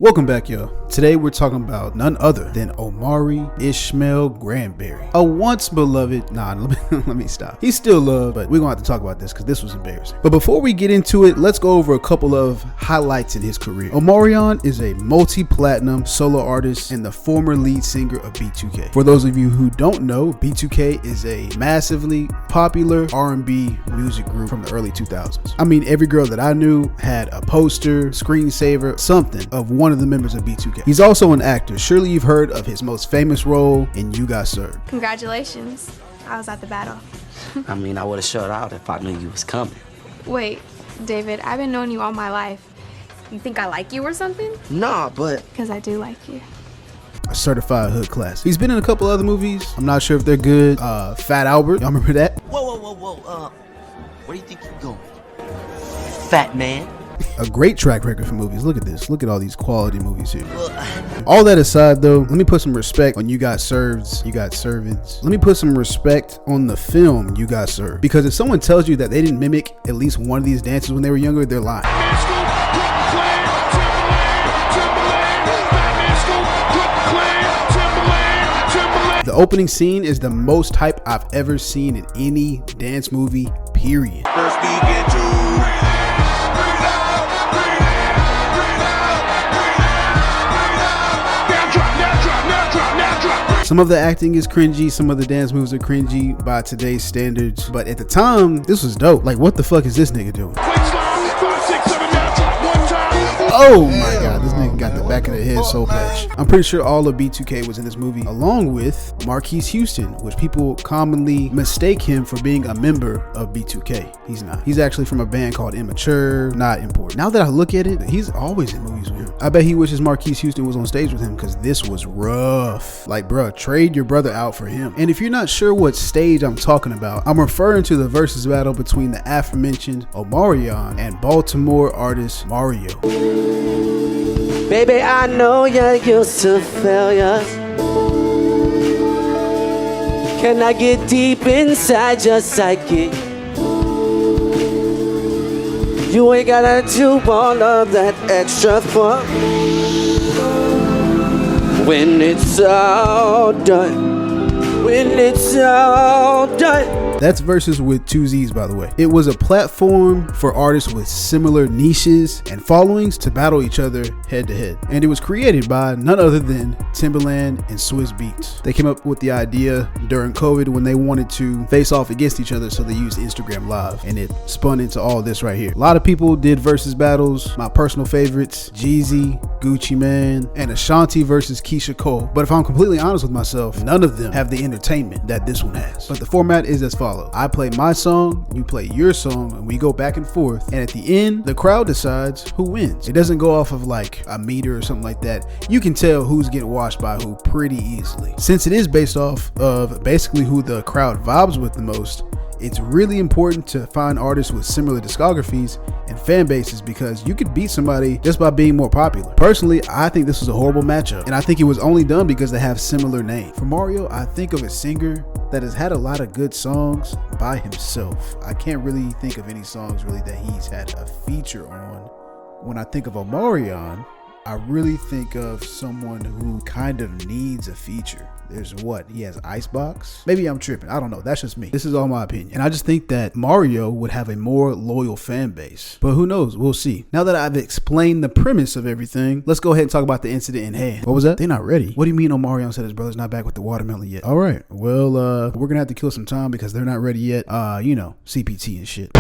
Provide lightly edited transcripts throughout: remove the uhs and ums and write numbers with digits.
Welcome back, y'all. Today we're talking about none other than Omari Ishmael Granberry, a once beloved, let me stop. He's still loved, but we're gonna have to talk about this because this was embarrassing. But before we get into it, let's go over a couple of highlights in his career. Omarion is a multi-platinum solo artist and the former lead singer of B2K. For those of you who don't know, B2K is a massively popular R&B music group from the early 2000s. I mean, every girl that I knew had a poster, screensaver, something of one of the members of B2K. He's also an actor. Surely you've heard of his most famous role in You Got Served. Congratulations. I was at the battle. I mean, I would have shut out if I knew you was coming. Wait, David, I've been knowing you all my life. You think I like you or something? Nah, but... Because I do like you. A certified hood class. He's been in a couple other movies. I'm not sure if they're good. Fat Albert. Y'all remember that? Whoa. Where do you think you're going? Fat man. A great track record for movies. Look at this. Look at all these quality movies here. All that aside though, let me put some respect on You Got Served, You Got Servants. Let me put some respect on the film You Got Served. Because if someone tells you that they didn't mimic at least one of these dances when they were younger, they're lying. The opening scene is the most hype I've ever seen in any dance movie, period. Some of the acting is cringy, some of the dance moves are cringy by today's standards, but at the time, this was dope. Like, what the fuck is this nigga doing? Oh my god, this nigga got the back of the head soul patch. I'm pretty sure all of B2K was in this movie, along with Marquise Houston, which people commonly mistake him for being a member of B2K. He's not. He's actually from a band called Immature, not important. Now that I look at it, he's always in movies with him. I bet he wishes Marquise Houston was on stage with him because this was rough. Like, bruh, trade your brother out for him. And if you're not sure what stage I'm talking about, I'm referring to the Verzuz battle between the aforementioned Omarion and Baltimore artist Mario. Baby, I know you're used to failures. Can I get deep inside your psyche? You ain't gotta do all of that extra fun. When it's all done, when it's all done. That's Verzuz with two Z's, by the way. It was a platform for artists with similar niches and followings to battle each other head to head. And it was created by none other than Timbaland and Swizz Beatz. They came up with the idea during COVID when they wanted to face off against each other, so they used Instagram Live, and it spun into all this right here. A lot of people did Verzuz battles. My personal favorites, Jeezy, Gucci Mane, and Ashanti versus Keisha Cole. But if I'm completely honest with myself, none of them have the entertainment that this one has. But the format is as follows. I play my song, you play your song, and we go back and forth. And at the end, the crowd decides who wins. It doesn't go off of like a meter or something like that. You can tell who's getting washed by who pretty easily. Since it is based off of basically who the crowd vibes with the most, it's really important to find artists with similar discographies and fan bases because you could beat somebody just by being more popular. Personally, I think this was a horrible matchup, and I think it was only done because they have similar names. For Mario, I think of a singer that has had a lot of good songs by himself. I can't really think of any songs really that he's had a feature on. When I think of Omarion, I really think of someone who kind of needs a feature. There's what? He has Icebox? Maybe I'm tripping. I don't know. That's just me. This is all my opinion. And I just think that Mario would have a more loyal fan base. But who knows? We'll see. Now that I've explained the premise of everything, let's go ahead and talk about the incident in hand. What was that? They're not ready. What do you mean Omarion said his brother's not back with the watermelon yet? All right. Well, we're going to have to kill some time because they're not ready yet. You know, CPT and shit.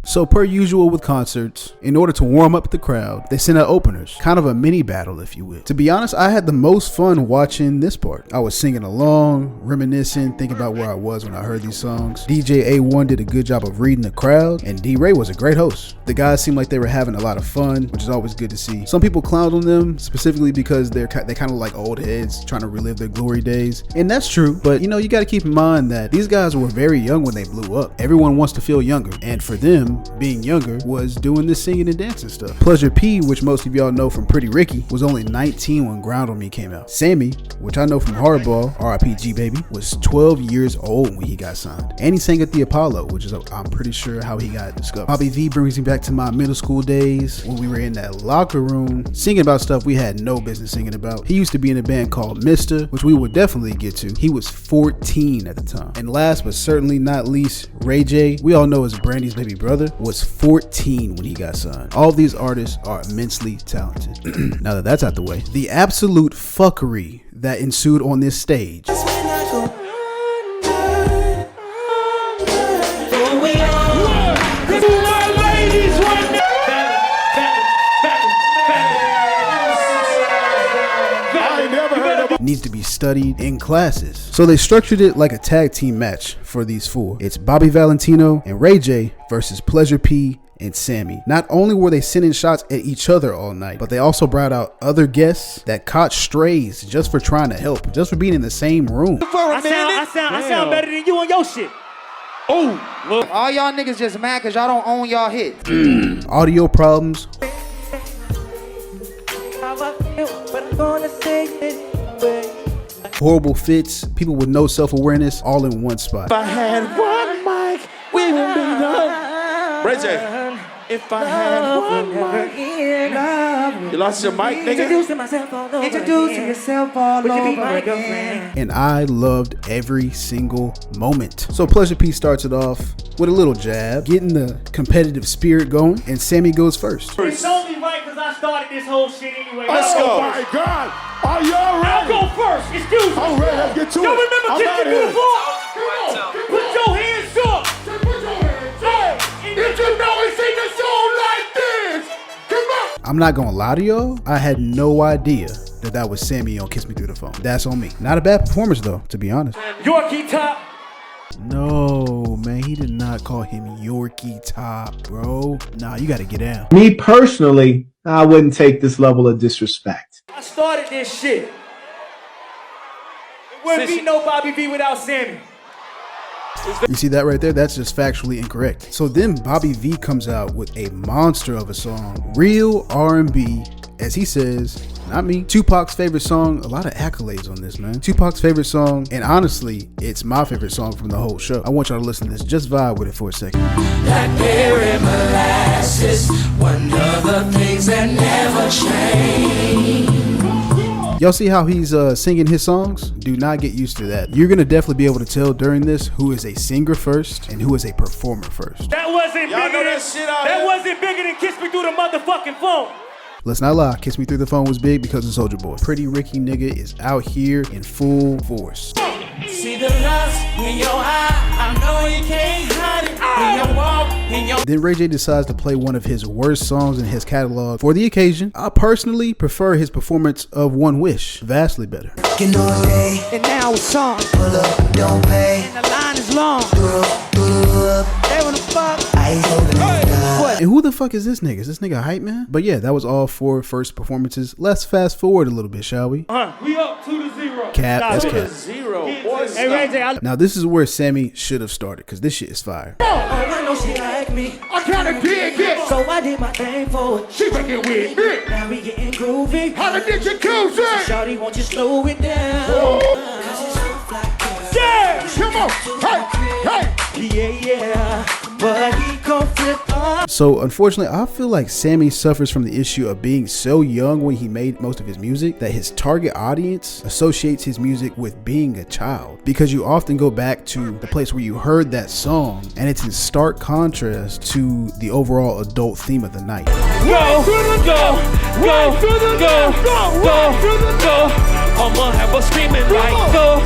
So per usual with concerts, in order to warm up the crowd, they send out openers, kind of a mini battle if you will. To be honest, I had the most fun watching this part. I was singing along, reminiscing, thinking about where I was when I heard these songs. DJ A1 did a good job of reading the crowd, and D-Ray was a great host. The guys seemed like they were having a lot of fun, which is always good to see. Some people clowned on them, specifically because they kind of like old heads trying to relive their glory days. And that's true, but you know, you got to keep in mind that these guys were very young when they blew up. Everyone wants to feel younger, and for them, him, being younger, was doing this singing and dancing stuff. Pleasure P, which most of y'all know from Pretty Ricky, was only 19 when Ground on Me came out. Sammy, which I know from Hardball, R.I.P. G Baby, was 12 years old when he got signed. And he sang at the Apollo, which is, I'm pretty sure, how he got discovered. Bobby V brings me back to my middle school days when we were in that locker room singing about stuff we had no business singing about. He used to be in a band called Mr., which we will definitely get to. He was 14 at the time. And last but certainly not least, Ray J, we all know as Brandy's baby brother, was 14 when he got signed. All of these artists are immensely talented. Now that that's out the way, the absolute fuckery that ensued on this stage. Needs to be studied in classes. So they structured it like a tag team match for these four. It's Bobby Valentino and Ray J versus Pleasure P and Sammy. Not only were they sending shots at each other all night, but they also brought out other guests that caught strays just for trying to help, just for being in the same room. I sound better than you on your shit. Oh, look. All y'all niggas just mad because y'all don't own y'all hit. Audio problems. Horrible fits, people with no self-awareness, all in one spot. If I had one mic, we would be done. Ray J, if I had one mic, you lost your mic, nigga? Introducing yourself all over again. And I loved every single moment. So Pleasure P starts it off with a little jab, getting the competitive spirit going, and Sammy goes first. It's only right because I started this whole shit anyway. Let's go. Oh my God. Are y'all ready? I'll go first. Excuse me. I'm ready. Let's get to it. Y'all remember Kiss Me Through the Floor? Put your hands up. Put your hands up. If you know we sing a song like this, come on. I'm not gonna lie to y'all, I had no idea that was Sammy on Kiss Me Through the Phone. That's on me. Not a bad performance though, to be honest. Yorkie Top. No, man, he did not call him Yorkie Top, bro. Nah, you gotta get down. Me personally, I wouldn't take this level of disrespect. I started this shit. It wouldn't be no Bobby V without Sammy. You see that right there? That's just factually incorrect. So then Bobby V comes out with a monster of a song, real R&B, as he says, not me, Tupac's favorite song. A lot of accolades on this, man. Tupac's favorite song, and honestly, it's my favorite song from the whole show. I want y'all to listen to this. Just vibe with it for a second. Blackberry molasses, one of the things that never change. Y'all see how he's singing his songs? Do not get used to that. You're gonna definitely be able to tell during this who is a singer first and who is a performer first. That wasn't bigger than Kiss Me Through the motherfucking Phone. Let's not lie, Kiss Me Through the Phone was big because of Soulja Boy. Pretty Ricky nigga is out here in full force. See the lust in your eye, I know you can't hide it. When you walk in your... Then Ray J decides to play one of his worst songs in his catalog for the occasion. I personally prefer his performance of One Wish, vastly better. You know it's day, and now it's on. Pull up, don't pay, and the line is long. They wanna fuck. And who the fuck is this nigga? Is this nigga hype man? But yeah, that was all four first performances. Let's fast forward a little bit, shall we? We up 2-0. Cap, that's cap. 0. Hey, Ray J, Now this is where Sammy should have started, because this shit is fire. I know she like me. I kinda dig it. So I did my thing for it. She fucking with me. Now we getting groovy. How to get your coos in? Shawty, won't you slow it down? Yeah, come on. Hey. Yeah. But he gon' flip up. So unfortunately, I feel like Sammy suffers from the issue of being so young when he made most of his music that his target audience associates his music with being a child, because you often go back to the place where you heard that song and it's in stark contrast to the overall adult theme of the night. go. I'ma have her screaming like go.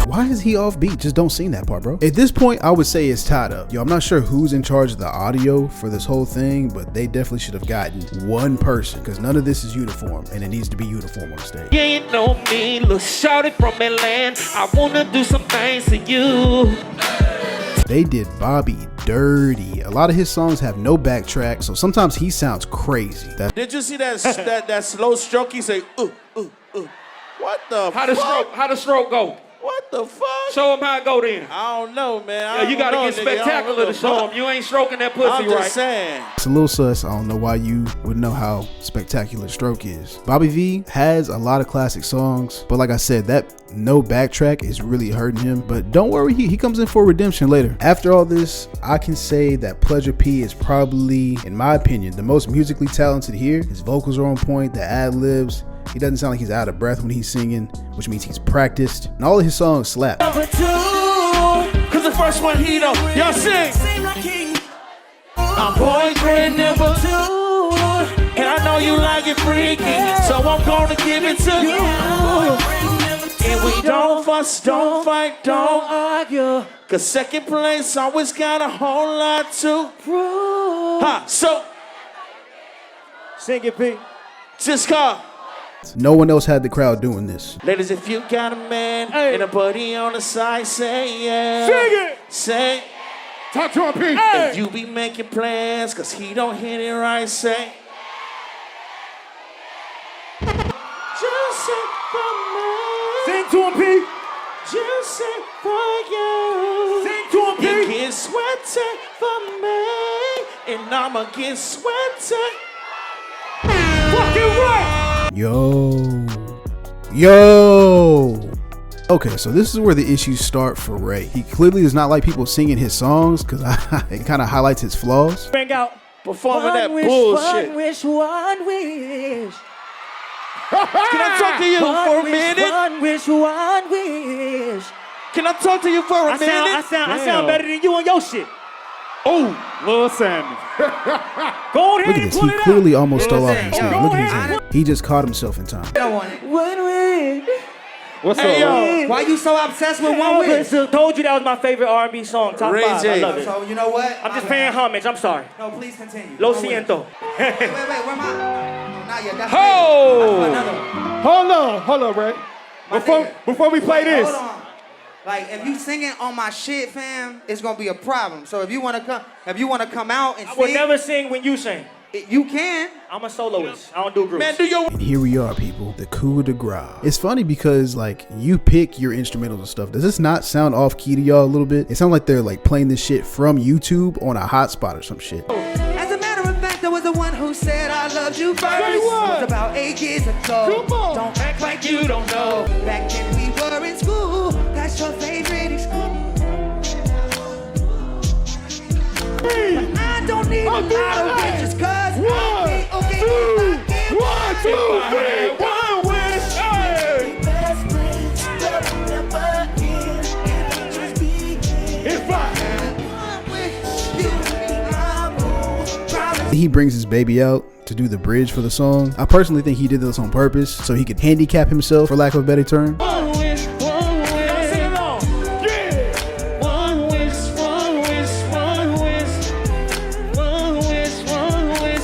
Why is he off beat? Just don't sing that part, bro. At this point, I would say it's tied up. Yo, I'm not sure who's in charge of the audio for this whole thing, but they definitely should have gotten one person, because none of this is uniform, and it needs to be uniform on stage. Yeah, you know me, little shorty from Atlanta. I wanna do some things to you. They did Bobby dirty. A lot of his songs have no backtrack, so sometimes he sounds crazy. Did you see that that slow stroke? He say, What the How the stroke go? What The fuck? Show him how it go then. I don't know, man. Yeah, you gotta get spectacular to show him. You ain't stroking that pussy I'm just right. saying. It's a little sus. I don't know why you would know how spectacular stroke is. Bobby V has a lot of classic songs, but like I said, that no backtrack is really hurting him. But don't worry, he comes in for redemption later. After all this, I can say that Pleasure P is probably, in my opinion, the most musically talented here. His vocals are on point, the ad-libs. He doesn't sound like he's out of breath when he's singing, which means he's practiced. And all of his songs slap. Number 2, cause the first one he know. Y'all sing. I'm boyfriend number 2, and I know you like it freaky, so I'm gonna give it to you. And we don't fuss, don't fight, don't argue, cause second place always got a whole lot to prove. So sing it, P. Just call. No one else had the crowd doing this. Ladies, if you got a man and a buddy on the side, say yeah. Sing it. Say. Talk to him, P. If you be making plans, cause he don't hit it right, say. Just say for me. Sing to him, P. Just say for you. Sing to him, P. You get sweaty for me, and I'ma get sweaty. Fucking right. Yo. Okay, so this is where the issues start for Ray. He clearly does not like people singing his songs because it kind of highlights his flaws. Bang out. Performing that bullshit. One wish. Can I talk to you for a minute? One wish. Can I talk to you for a minute? I sound better than you on your shit. Oh, Lil Sammy. Go ahead Look at and this. pull He it clearly out. almost stole off his Go stage. Look at his ahead. hand. He just caught himself in time. One wish. What's Hey, up? yo. Why you so obsessed with one wish? Told you that was my favorite R&B song. Top Ray 5. J. I love it. So you know what? I'm just paying homage. I'm sorry. No, please continue. Lo One wish. siento. Wait, where am I? No, not yet. That's Ho! another one. Hold on, Ray. My nigga. Before we play this. Hold on. Like if you singing on my shit, fam, it's gonna be a problem. So if you wanna come out and I would sing, never sing when you sing. you can. I'm a soloist. I don't do groups. Man, do your And here we are, people. The coup de grace. It's funny because like you pick your instrumentals and stuff. Does this not sound off key to y'all a little bit? It sounds like they're like playing this shit from YouTube on a hotspot or some shit. As a matter of fact, I was the one who said I loved you first. Say what? It was about 8 years ago. Come on. Don't act like you don't know. Back when we were in school, that's your favorite school. I don't need a lot of bitches, cause One, two, three. One wish. He brings his baby out to do the bridge for the song. I personally think he did this on purpose so he could handicap himself, for lack of a better term. One wish. Sing along. Yeah. One wish.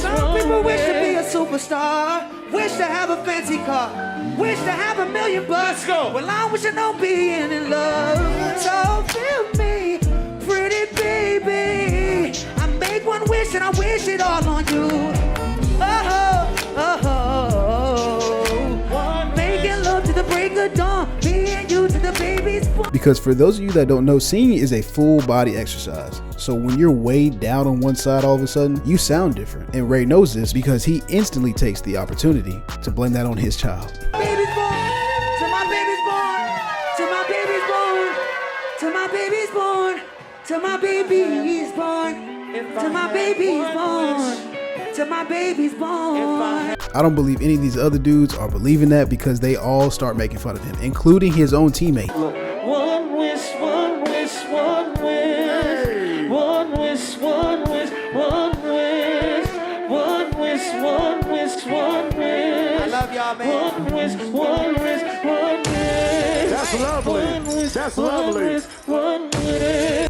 Some people wish to be a superstar, wish to have a fancy car, wish to have $1 million bucks. Let's go. Well, I wish I know being in love. So feel me, pretty baby. I make one wish and I wish it all on you. Making love to the break of dawn, me and you to the baby's born. Because for those of you that don't know, singing is a full body exercise. So when you're weighed down on one side all of a sudden, you sound different. And Ray knows this because he instantly takes the opportunity to blame that on his child. Baby's born, to my baby's born, to my baby's born, to my baby's born, to my baby's born, to my baby's born, to my baby's born. I don't believe any of these other dudes are believing that because they all start making fun of him, including his own teammate. One wish. I love y'all, man. One wish. That's lovely. That's lovely.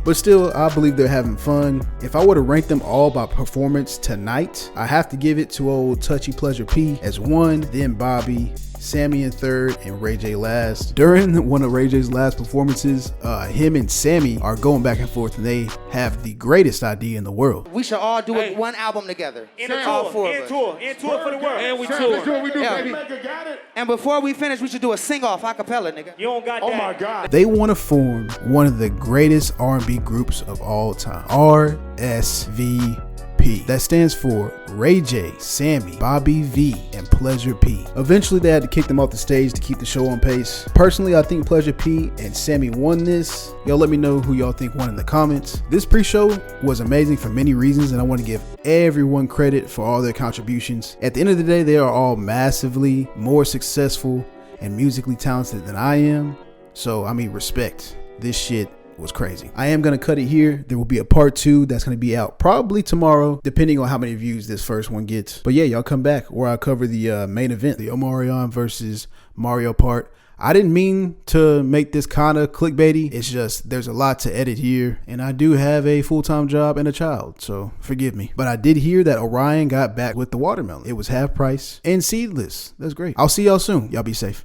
But still, I believe they're having fun. If I were to rank them all by performance tonight, I have to give it to old Touchy Pleasure P as 1, then Bobby, Sammy in third, and Ray J last. During one of Ray J's last performances, him and Sammy are going back and forth, and they have the greatest idea in the world. We should all do one album together. All four of us. In tour for the world. And we Let's do what we do, baby. Got it. And before we finish, we should do a sing-off acapella, nigga. You don't got that. Oh my God. They want to form one of the greatest R&B groups of all time, RSVP. That stands for Ray J, Sammy, Bobby V, and Pleasure P. Eventually, they had to kick them off the stage to keep the show on pace. Personally, I think Pleasure P and Sammy won this. Y'all let me know who y'all think won in the comments. This pre-show was amazing for many reasons, and I want to give everyone credit for all their contributions. At the end of the day, they are all massively more successful and musically talented than I am. So, I mean, respect. This shit was crazy. I am going to cut it here. There will be a part 2 that's going to be out probably tomorrow, depending on how many views this first one gets. But yeah, y'all come back where I cover the main event, the Omarion versus Mario part. I didn't mean to make this kind of clickbaity. It's just there's a lot to edit here, and I do have a full-time job and a child, so forgive me. But I did hear that Orion got back with the watermelon. It was half price and seedless. That's great. I'll see y'all soon. Y'all be safe.